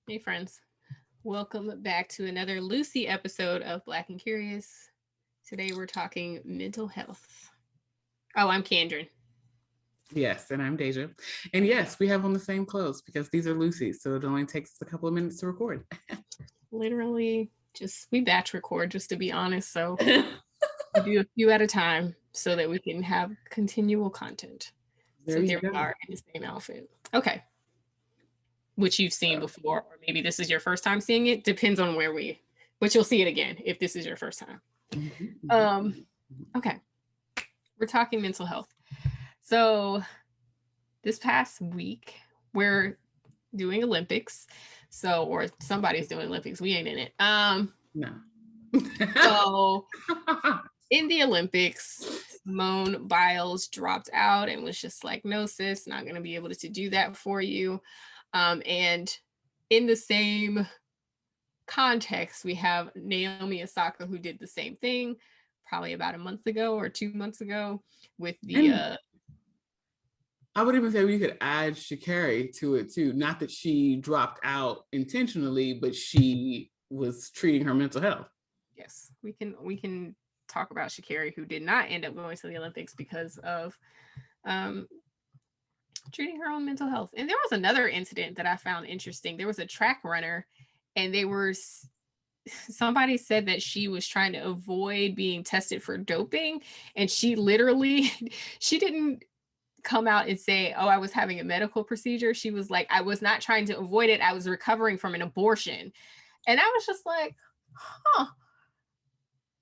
Hey, friends. Welcome back to another Lucy episode of Black and Curious. Today we're talking mental health. Oh, I'm Kendron. Yes, and I'm Deja. And yes, we have on the same clothes because these are Lucy's, so it only takes us a couple of minutes to record. Literally, we batch record, just to be honest. So we do a few at a time so that we can have continual content. There So you here we go. are in the same outfit. Okay. Which you've seen before, or maybe this is your first time seeing it. Depends on but you'll see it again if this is your first time. Okay. We're talking mental health. So this past week, we're doing Olympics. Or somebody's doing Olympics. We ain't in it. No. So in the Olympics, Simone Biles dropped out and was just like, no, sis, not going to be able to do that for you. And in the same context, we have Naomi Osaka, who did the same thing probably about a month ago or 2 months ago with the I would even say we could add Sha'Carri to it too. Not that she dropped out intentionally, but she was treating her mental health. Yes, we can talk about Sha'Carri, who did not end up going to the Olympics because of um, treating her own mental health. And there was another incident that I found interesting. There was a track runner, and somebody said that she was trying to avoid being tested for doping, and she literally she didn't come out and say, oh, I was having a medical procedure. She was like, I was not trying to avoid it, I was recovering from an abortion. And I was just like, huh.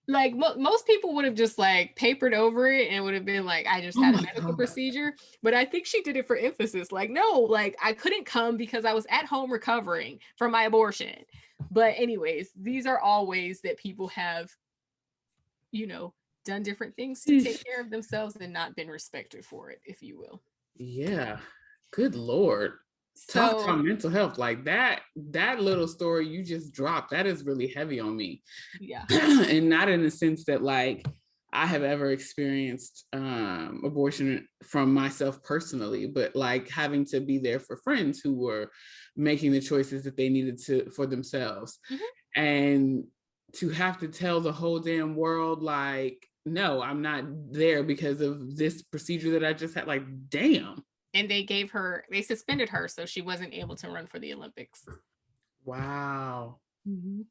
Like most people would have just like papered over it and would have been like, I just Oh had a my medical God. procedure. But I think she did it for emphasis. Like, no, like I couldn't come because I was at home recovering from my abortion. But anyways, these are all ways that people have, done different things to take care of themselves and not been respected for it, if you will. Yeah. Good Lord. Talk So about mental health like that. That little story you just dropped, that is really heavy on me. yeah. And not in the sense that like I have ever experienced abortion from myself personally, but like having to be there for friends who were making the choices that they needed to for themselves. Mm-hmm. And to have to tell the whole damn world, like, no, I'm not there because of this procedure that I just had. Like, damn. And they suspended her so she wasn't able to run for the Olympics. Wow. Mm-hmm.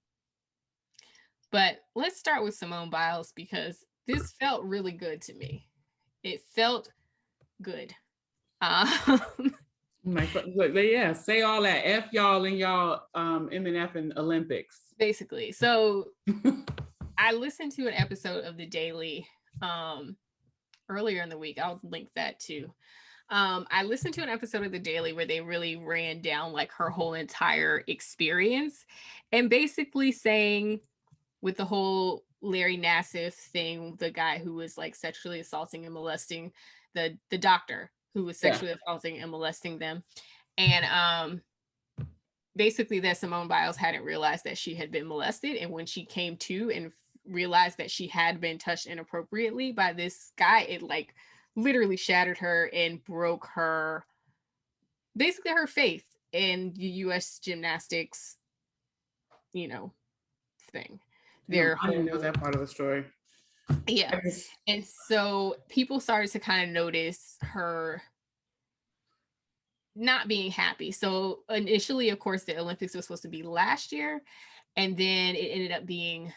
But let's start with Simone Biles because this felt really good to me. It felt good. Um, Like, but yeah, say all that. F y'all and y'all MNF and Olympics. basically. So I listened to an episode of The Daily earlier in the week. I'll link that too. I listened to an episode of The Daily where they really ran down like her whole entire experience and basically saying with the whole Larry Nassif thing, the guy who was like sexually assaulting and molesting the doctor who was Yeah. sexually assaulting and molesting them. And basically that Simone Biles hadn't realized that she had been molested. And when she came to and realized that she had been touched inappropriately by this guy, it like literally shattered her and broke her basically her faith in the US gymnastics, you know, thing. Their I didn't know whole that part of the story. yeah. And so people started to kind of notice her not being happy. So initially, of course, the Olympics was supposed to be last year, and then it ended up being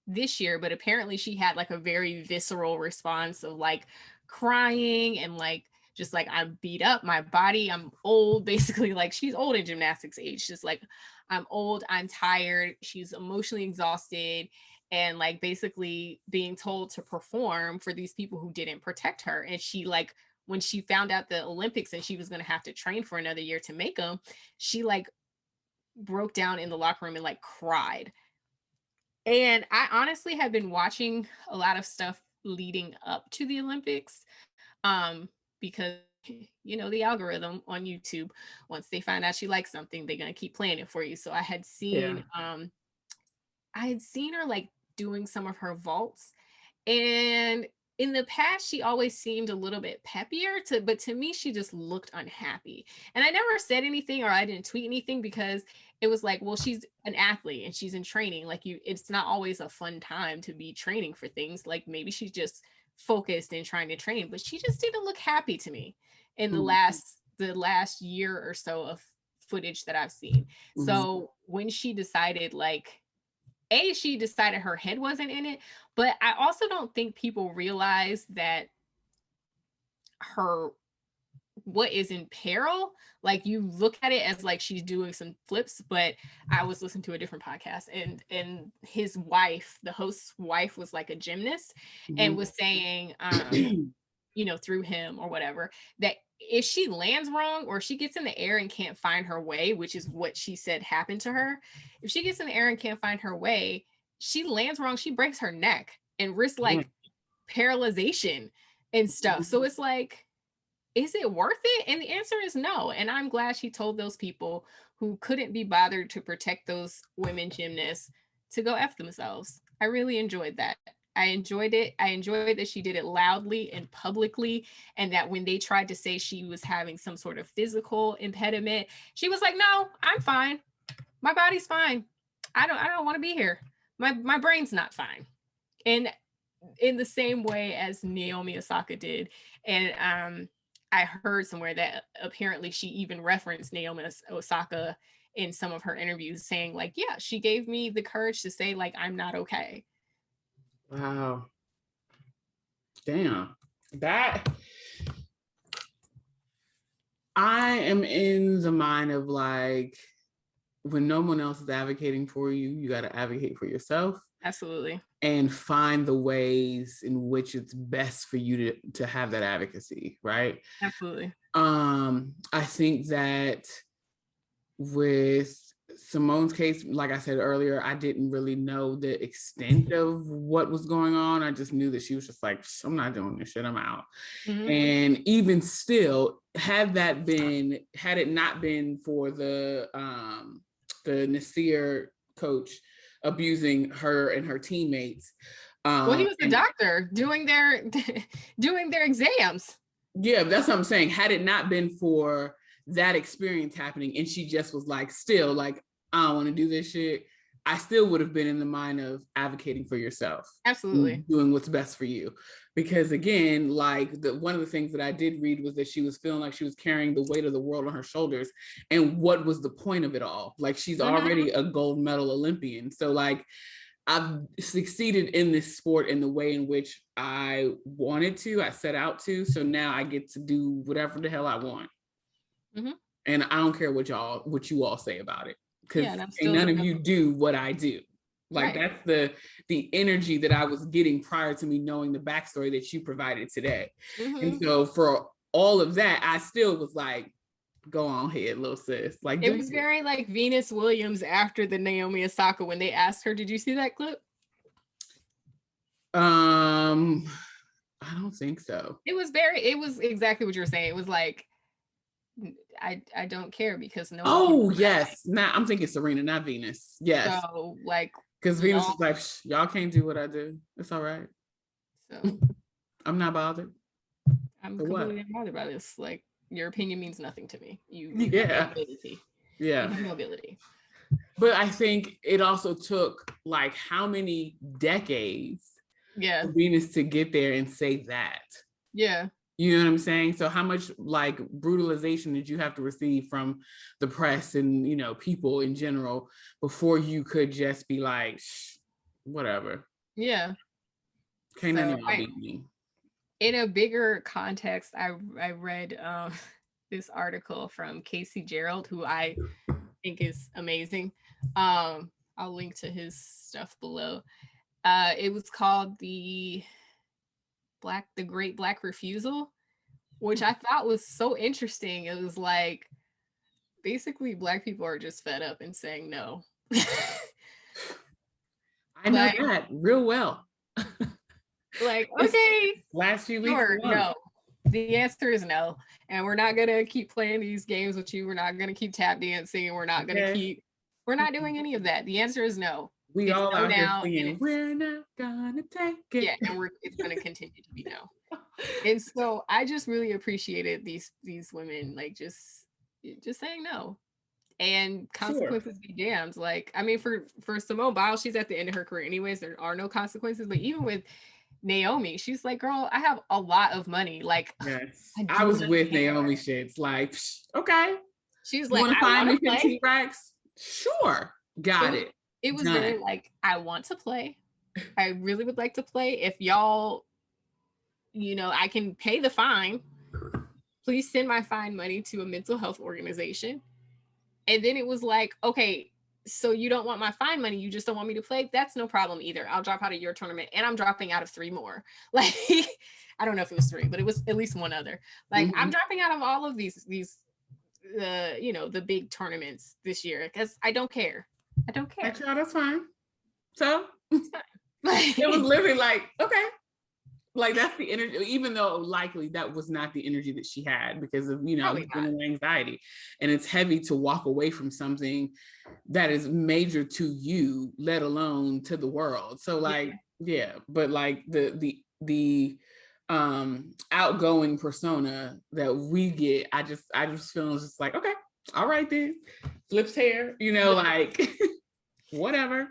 this year. But apparently, she had like a very visceral response of like crying and like just like I'm beat up, my body, I'm old. Basically, like she's old in gymnastics age. Just like I'm old, I'm tired. She's emotionally exhausted. And like basically being told to perform for these people who didn't protect her. And she like when she found out the Olympics and she was going to have to train for another year to make them, she like broke down in the locker room and like cried. And I honestly have been watching a lot of stuff leading up to the Olympics because the algorithm on YouTube, once they find out you like something, they're going to keep playing it for you. So Yeah. I had seen her like doing some of her vaults, and in the past, she always seemed a little bit peppier, but to me, she just looked unhappy. And I never said anything or I didn't tweet anything because it was like, well, she's an athlete and she's in training. Like it's not always a fun time to be training for things. Like maybe she's just focused and trying to train, but she just didn't look happy to me in the last year or so of footage that I've seen. So when she decided like she decided her head wasn't in it, but I also don't think people realize that her what is in peril. Like you look at it as like she's doing some flips, but I was listening to a different podcast and his wife, the host's wife, was like a gymnast and was saying through him or whatever, that if she lands wrong or she gets in the air and can't find her way, which is what she said happened to her, if she gets in the air and can't find her way, she lands wrong, she breaks her neck and risks like paralyzation and stuff. So it's like, is it worth it? And the answer is no. And I'm glad she told those people who couldn't be bothered to protect those women gymnasts to go F themselves. I really enjoyed that. I enjoyed it. I enjoyed that she did it loudly and publicly, and that when they tried to say she was having some sort of physical impediment, she was like, "No, I'm fine. My body's fine. I don't want to be here. My brain's not fine." And in the same way as Naomi Osaka did, and I heard somewhere that apparently she even referenced Naomi Osaka in some of her interviews, saying like, "Yeah, she gave me the courage to say like I'm not okay." Wow. Damn. That I am in the mind of like, when no one else is advocating for you, you got to advocate for yourself. Absolutely. And find the ways in which it's best for you to have that advocacy, right? Absolutely. I think that with Simone's case, like I said earlier, I didn't really know the extent of what was going on. I just knew that she was just like, I'm not doing this shit, I'm out. And even still, had it not been for the Nasir coach abusing her and her teammates. Well, he was a doctor doing their exams. Yeah, that's what I'm saying. Had it not been for that experience happening, and she just was like, still like, I don't want to do this shit, I still would have been in the mind of advocating for yourself. Absolutely. Doing what's best for you. Because again, like one of the things that I did read was that she was feeling like she was carrying the weight of the world on her shoulders. And what was the point of it all? Like she's already a gold medal Olympian. So like, I've succeeded in this sport in the way in which I wanted to, I set out to. So now I get to do whatever the hell I want. And I don't care what you all say about it. Because none of you do what I do. Like that's the energy that I was getting prior to me knowing the backstory that you provided today. And so for all of that, I still was like, go on ahead, little sis. Like it was very like Venus Williams after the Naomi Osaka when they asked her, did you see that clip? I don't think so. It was exactly what you were saying. It was like, I don't care because no. Oh yes, I'm thinking Serena, not Venus. Yes. So like, because Venus is like, y'all can't do what I do. It's all right. So I'm not bothered. I'm completely not bothered by this. Like, your opinion means nothing to me. You have mobility. Yeah. You have mobility. But I think it also took like how many decades for Venus to get there and say that. Yeah. You know what I'm saying? So how much like brutalization did you have to receive from the press and, you know, people in general before you could just be like, whatever. Yeah. Can't anyone beat me. In a bigger context, I read this article from Casey Gerald, who I think is amazing. I'll link to his stuff below. It was called the Great Black Refusal, which I thought was so interesting. It was like, basically Black people are just fed up and saying no. I know that real well. Like, okay, last few weeks. Sure, no. The answer is no. And we're not gonna keep playing these games with you. We're not gonna keep tap dancing. We're not gonna we're not doing any of that. The answer is no. We It's all no out here now, and singing, it's we're not gonna take it. yeah, and it's going to continue to be no. And so I just really appreciated these women like just saying no. And Sure. consequences be damned. Like, I mean, for Simone Biles, she's at the end of her career anyways. There are no consequences. But even with Naomi, she's like, girl, I have a lot of money. Like, Yes. I I do was not with care. Naomi shits. Like, okay. She's You like, want to I find want me to play. 15 racks? Sure. It Got was it. it was Done. very like, I want to play. I really would like to play. If y'all, I can pay the fine. Please send my fine money to a mental health organization. And then it was like, okay, so you don't want my fine money, you just don't want me to play? That's no problem either. I'll drop out of your tournament and I'm dropping out of 3 more. Like, I don't know if it was 3, but it was at least one other. Like, I'm dropping out of all of these the big tournaments this year because I don't care. I don't care. Like, that's fine. So It's fine. it was literally like, okay. Like, that's the energy, even though likely that was not the energy that she had because of, anxiety. And it's heavy to walk away from something that is major to you, let alone to the world. So like, yeah, but like the outgoing persona that we get, I just feel just like, okay, all right then, flips hair, like whatever.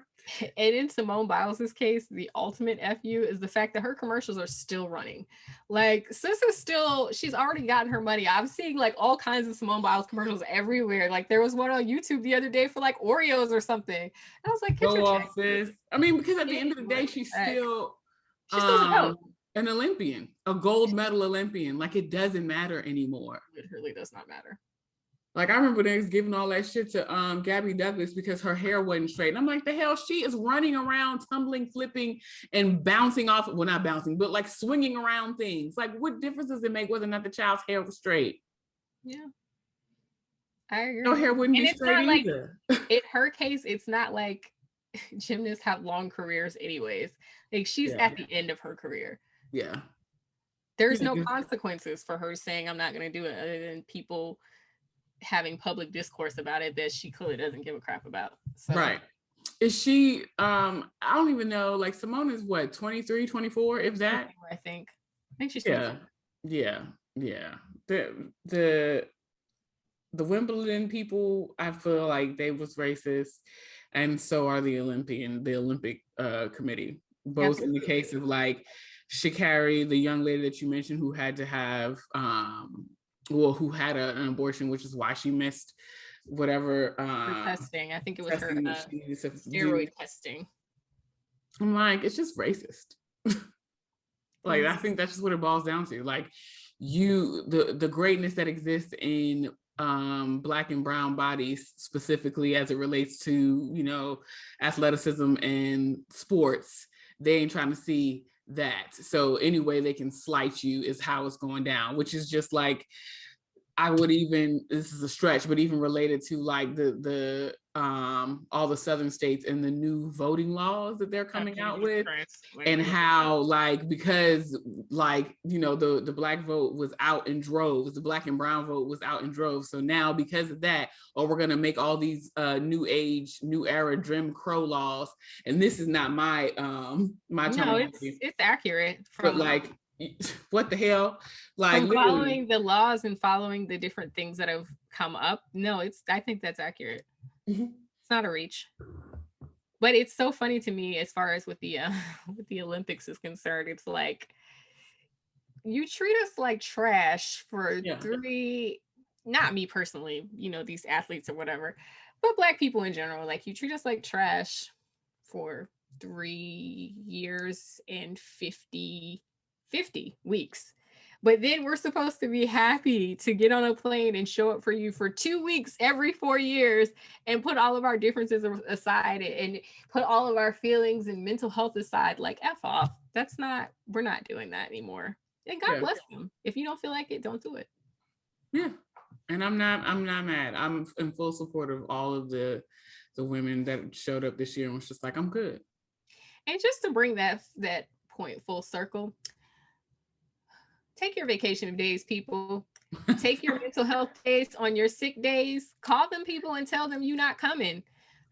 And in Simone Biles' case, the ultimate FU is the fact that her commercials are still running. Like, sis is still, she's already gotten her money. I'm seeing like all kinds of Simone Biles commercials everywhere. Like, there was one on YouTube the other day for like Oreos or something. And I was like, get go your off, check. sis. I mean, because at the end of the day, she's still an Olympian, a gold medal Olympian. Like, it doesn't matter anymore. It really does not matter. Like, I remember they was giving all that shit to Gabby Douglas because her hair wasn't straight. And I'm like, the hell, she is running around, tumbling, flipping, and bouncing off. Well, not bouncing, but like swinging around things. Like, what difference does it make whether or not the child's hair was straight? Yeah. I agree. No hair wouldn't be straight either. In her case, it's not like gymnasts have long careers anyways. Like, she's at the end of her career. Yeah. There's no consequences for her saying I'm not going to do it other than people having public discourse about it that she clearly doesn't give a crap about. So. Right. Is she, I don't even know, like Simone is what, 23, 24, if that? I think she's 24. Yeah. The Wimbledon people, I feel like they was racist, and so are the Olympic committee. Both in the case of like Sha'Carri, the young lady that you mentioned who had to have who had an abortion, which is why she missed whatever testing. I think it was her steroid testing. I'm like, it's just racist. Like, I think that's just what it boils down to. Like, the greatness that exists in Black and brown bodies, specifically as it relates to athleticism and sports, they ain't trying to see that. So any way they can slight you is how it's going down, which is just like, I would even, this is a stretch, but even related to like the all the southern states and the new voting laws that they're coming out with, and how like, because like, the Black vote was out in droves, the Black and brown vote was out in droves. So now because of that, we're going to make all these new age, new era Jim Crow laws. And this is not my terminology. It's accurate. But like, what the hell? Like, from following the laws and following the different things that have come up. No, I think that's accurate. It's not a reach. But it's so funny to me as far as with the Olympics is concerned. It's like, you treat us like trash for 3, not me personally, these athletes or whatever, but Black people in general. Like, you treat us like trash for 3 years and 50 weeks. But then we're supposed to be happy to get on a plane and show up for you for 2 weeks every 4 years and put all of our differences aside and put all of our feelings and mental health aside. Like, F off. We're not doing that anymore. And God bless them. If you don't feel like it, don't do it. Yeah. And I'm not mad. I'm in full support of all of the women that showed up this year and was just like, I'm good. And just to bring that point full circle, take your vacation days, people. Take your mental health days on your sick days. Call them people and tell them you're not coming.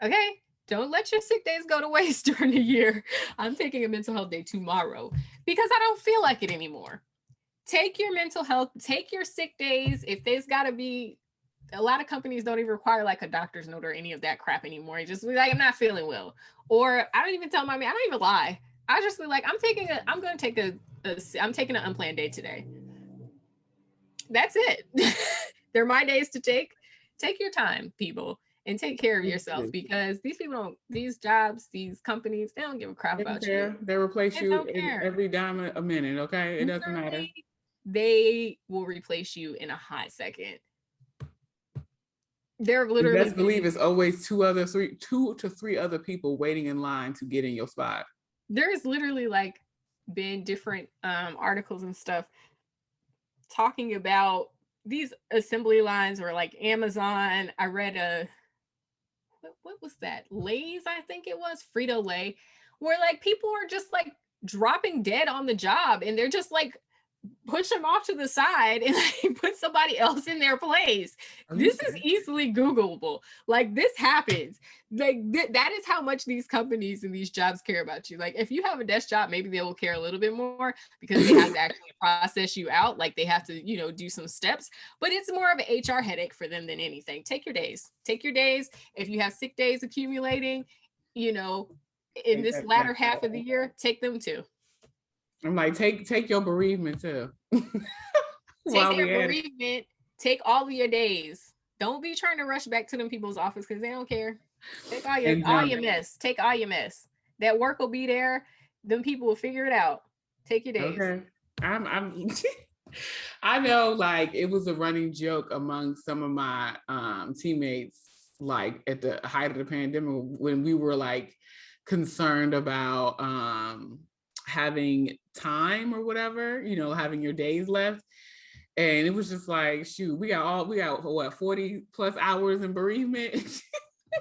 Okay? Don't let your sick days go to waste during the year. I'm taking a mental health day tomorrow because I don't feel like it anymore. Take your mental health, take your sick days. If there's got to be, a lot of companies don't even require like a doctor's note or any of that crap anymore. You just be like, I'm not feeling well. Or I don't even tell my man, I don't even lie. I just be like, I'm taking an unplanned day today. That's it. They're my days to take. Take your time, people, and take care of yourself, because these people don't, these jobs, these companies, they don't give a crap about you. They replace you in every dime a minute, okay? It doesn't matter. They will replace you in a hot second. They're literally, best believe it's always two to three other people waiting in line to get in your spot. There's literally like been different articles and stuff talking about these assembly lines, or like Amazon. I read what was that? Lay's, I think it was, Frito-Lay, where like people are just like dropping dead on the job, and they're just like push them off to the side and like put somebody else in their place. This is easily Googleable. Like, this happens. Like that is how much these companies and these jobs care about you. Like, if you have a desk job, maybe they will care a little bit more because they have to actually process you out. Like, they have to, you know, do some steps, but it's more of an HR headache for them than anything. Take your days. If you have sick days accumulating, you know, in this latter half of the year, take them too. I'm like, take your bereavement too. Take your bereavement. Take all of your days. Don't be trying to rush back to them people's office because they don't care. Take all your mess. Take all your mess. That work will be there. Them people will figure it out. Take your days. Okay. I'm I know, like, it was a running joke among some of my teammates, like at the height of the pandemic, when we were like concerned about having time or whatever, you know, having your days left. And it was just like, shoot, we got what, 40 plus hours in bereavement.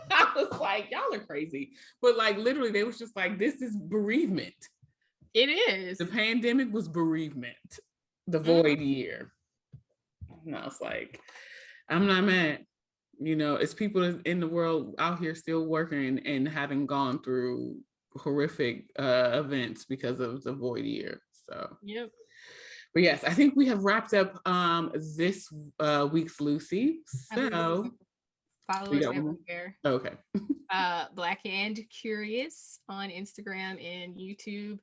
I was like, y'all are crazy. But like, literally, they was just like, this is bereavement. It is. The pandemic was bereavement, the void year. And I was like, I'm not mad. You know, it's people in the world out here still working and having gone through horrific events because of the void year. So yep. But yes, I think we have wrapped up this week's Lucy. So follow us everywhere. Okay. Black and Curious on Instagram and YouTube,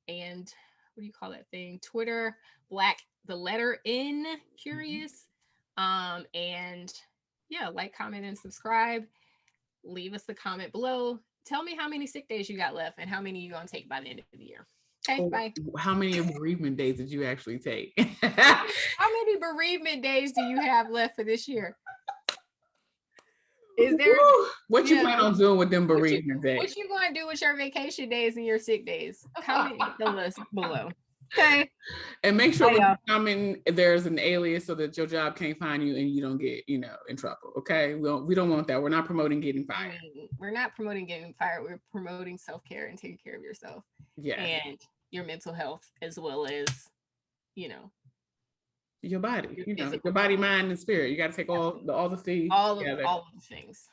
and what do you call that thing? Twitter. Black, the letter N, Curious. And yeah, like, comment, and subscribe. Leave us a comment below. Tell me how many sick days you got left and how many you're gonna take by the end of the year. Okay, bye. How many bereavement days did you actually take? How many bereavement days do you have left for this year? Is there what you plan on doing with them bereavement days? What you going to do with your vacation days and your sick days? Comment the list below. Okay. And make sure when you comment, there's an alias so that your job can't find you and you don't get, you know, in trouble. Okay. We don't want that. We're not promoting getting fired. We're not promoting getting fired. We're promoting self-care and taking care of yourself. Yeah. And your mental health, as well as, you know, your body, you know, your body, mind, and spirit. You got to take all the things together. All of the things.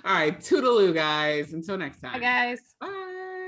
All right. Toodaloo, guys. Until next time. Bye, guys. Bye.